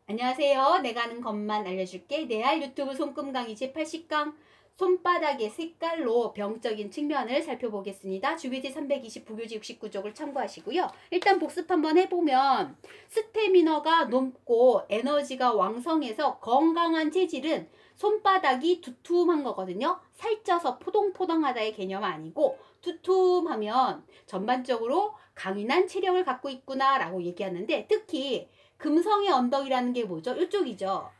안녕하세요. 내가 아는 것만 알려줄게. 내알 유튜브 손금 강의 제80강 손바닥의 색깔로 병적인 측면을 살펴보겠습니다. 주교지 320, 부교지 69쪽을 참고하시고요. 일단 복습 한번 해보면 스태미너가 높고 에너지가 왕성해서 건강한 체질은 손바닥이 두툼한 거거든요. 살쪄서 포동포동하다의 개념 아니고 두툼하면 전반적으로 강인한 체력을 갖고 있구나 라고 얘기하는데, 특히 금성의 언덕이라는 게 뭐죠? 이쪽이죠.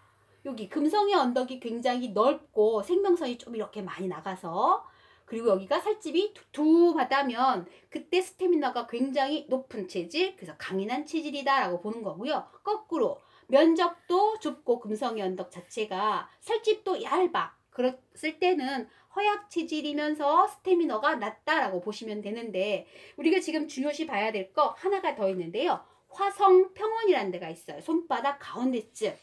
여기 금성의 언덕이 굉장히 넓고 생명선이 좀 이렇게 많이 나가서, 그리고 여기가 살집이 두툼하다면 그때 스태미너가 굉장히 높은 체질, 그래서 강인한 체질이다 라고 보는 거고요. 거꾸로 면적도 좁고 금성의 언덕 자체가 살집도 얇아, 그랬을 때는 허약 체질이면서 스태미너가 낮다라고 보시면 되는데, 우리가 지금 중요시 봐야 될 거 하나가 더 있는데요. 화성평원이라는 데가 있어요. 손바닥 가운데쯤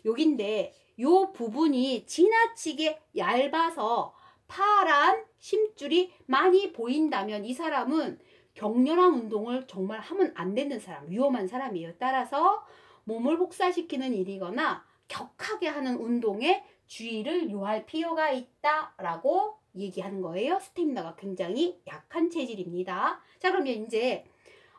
여긴데, 요 부분이 지나치게 얇아서 파란 심줄이 많이 보인다면 이 사람은 격렬한 운동을 정말 하면 안 되는 사람, 위험한 사람이에요. 따라서 몸을 혹사시키는 일이거나 격하게 하는 운동에 주의를 요할 필요가 있다라고 얘기하는 거예요. 스태미너가 굉장히 약한 체질입니다. 자, 그러면 이제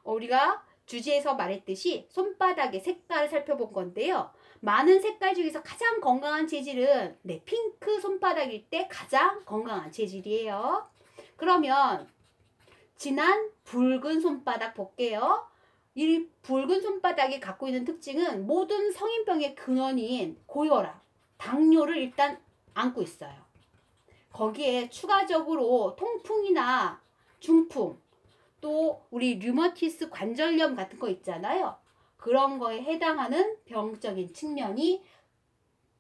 우리가 주제에서 말했듯이 손바닥의 색깔을 살펴본 건데요. 많은 색깔 중에서 가장 건강한 체질은 핑크 손바닥일 때 가장 건강한 체질이에요. 그러면 진한 붉은 손바닥 볼게요. 이 붉은 손바닥이 갖고 있는 특징은 모든 성인병의 근원인 고혈압, 당뇨를 일단 안고 있어요. 거기에 추가적으로 통풍이나 중풍, 또 우리 류머티스 관절염 같은 거 있잖아요. 그런 거에 해당하는 병적인 측면이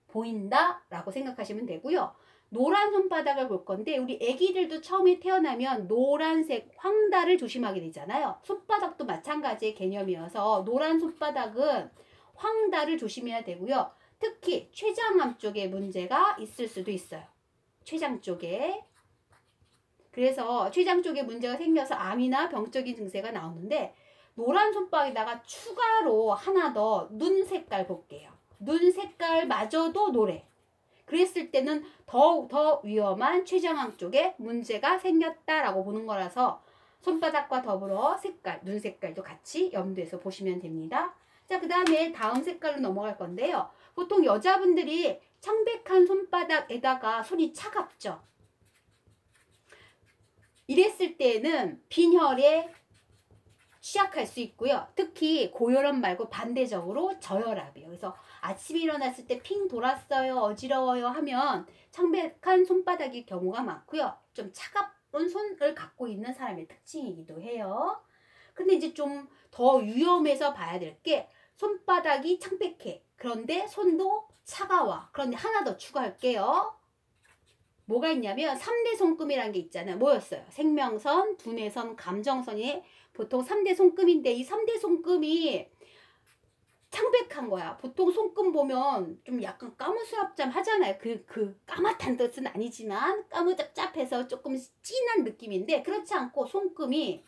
보인다라고 생각하시면 되고요. 노란 손바닥을 볼 건데, 우리 애기들도 처음에 태어나면 노란색 황달을 조심하게 되잖아요. 손바닥도 마찬가지의 개념이어서 노란 손바닥은 황달을 조심해야 되고요. 특히 췌장암 쪽에 문제가 있을 수도 있어요. 췌장 쪽에. 그래서 췌장 쪽에 문제가 생겨서 암이나 병적인 증세가 나오는데, 노란 손바닥에다가 추가로 하나 더 눈 색깔 볼게요. 눈 색깔마저도 노래. 그랬을 때는 더욱 더 위험한 췌장암 쪽에 문제가 생겼다라고 보는 거라서 손바닥과 더불어 색깔, 눈 색깔도 같이 염두에서 보시면 됩니다. 자, 그 다음에 다음 색깔로 넘어갈 건데요. 보통 여자분들이 창백한 손바닥에다가 손이 차갑죠. 이랬을 때는 빈혈에 취약할 수 있고요. 특히 고혈압 말고 반대적으로 저혈압이에요. 그래서 아침에 일어났을 때 핑 돌았어요, 어지러워요 하면 창백한 손바닥일 경우가 많고요. 좀 차가운 손을 갖고 있는 사람의 특징이기도 해요. 근데 이제 좀 더 위험해서 봐야 될 게, 손바닥이 창백해. 그런데 손도 차가워. 그런데 하나 더 추가할게요. 뭐가 있냐면 3대 손금이라는 게 있잖아요. 뭐였어요? 생명선, 두뇌선, 감정선이 보통 3대 손금인데, 이 3대 손금이 창백한 거야. 보통 손금 보면 좀 약간 까무스럽잠 하잖아요. 까맣다는 뜻은 아니지만 까무잡잡해서 조금 진한 느낌인데, 그렇지 않고 손금이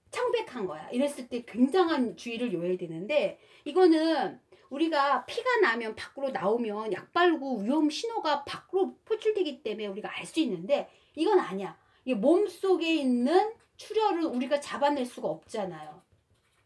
창백한 거야. 이랬을 때 굉장한 주의를 요해야 되는데, 이거는 우리가 피가 나면 밖으로 나오면 약 바르고 위험 신호가 밖으로 표출되기 때문에 우리가 알 수 있는데, 이건 아니야. 이게 몸속에 있는 출혈을 우리가 잡아낼 수가 없잖아요.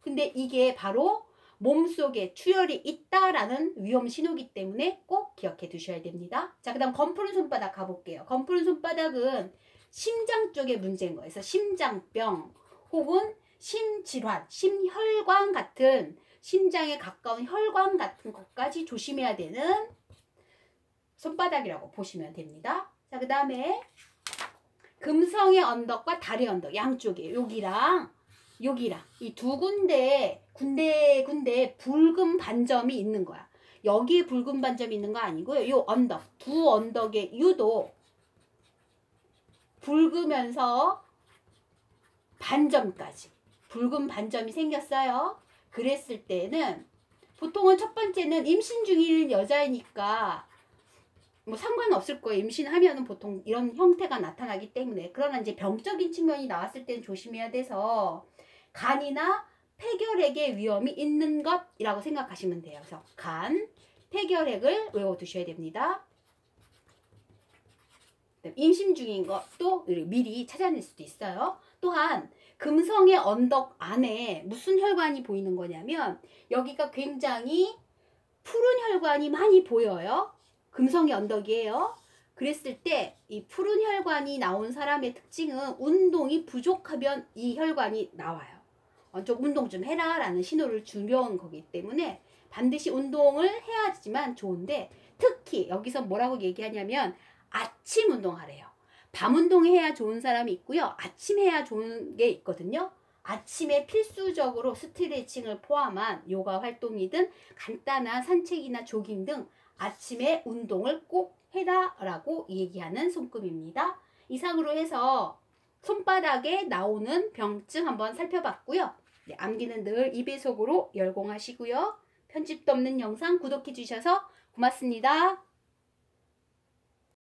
근데 이게 바로 몸속에 출혈이 있다라는 위험 신호이기 때문에 꼭 기억해 두셔야 됩니다. 자, 그 다음 검푸른 손바닥 가볼게요. 검푸른 손바닥은 심장 쪽에 문제인 거예요. 그래서 심장병 혹은 심질환, 심혈관 같은, 심장에 가까운 혈관 같은 것까지 조심해야 되는 손바닥이라고 보시면 됩니다. 자, 그 다음에 금성의 언덕과 달의 언덕 양쪽에 여기랑 여기랑 이 두 군데 붉은 반점이 있는 거야. 여기에 붉은 반점이 있는 거 아니고요. 요 언덕, 두 언덕의 유도 붉으면서 반점까지 붉은 반점이 생겼어요. 그랬을 때는 보통은 첫 번째는 임신 중인 여자이니까 뭐 상관없을 거예요. 임신하면은 보통 이런 형태가 나타나기 때문에. 그러나 이제 병적인 측면이 나왔을 때는 조심해야 돼서 간이나 폐결핵의 위험이 있는 것이라고 생각하시면 돼요. 그래서 간, 폐결핵을 외워두셔야 됩니다. 임신 중인 것도 미리 찾아낼 수도 있어요. 또한 금성의 언덕 안에 무슨 혈관이 보이는 거냐면 여기가 굉장히 푸른 혈관이 많이 보여요. 금성의 언덕이에요. 그랬을 때 이 푸른 혈관이 나온 사람의 특징은 운동이 부족하면 이 혈관이 나와요. 좀 운동 좀 해라 라는 신호를 주려는 거기 때문에 반드시 운동을 해야지만 좋은데, 특히 여기서 뭐라고 얘기하냐면 아침 운동하래요. 밤 운동해야 좋은 사람이 있고요. 아침 해야 좋은 게 있거든요. 아침에 필수적으로 스트레칭을 포함한 요가 활동이든 간단한 산책이나 조깅 등 아침에 운동을 꼭 해라 라고 얘기하는 손금입니다. 이상으로 해서 손바닥에 나오는 병증 한번 살펴봤고요. 네, 암기는 늘 2배속으로 열공하시고요. 편집도 없는 영상 구독해 주셔서 고맙습니다.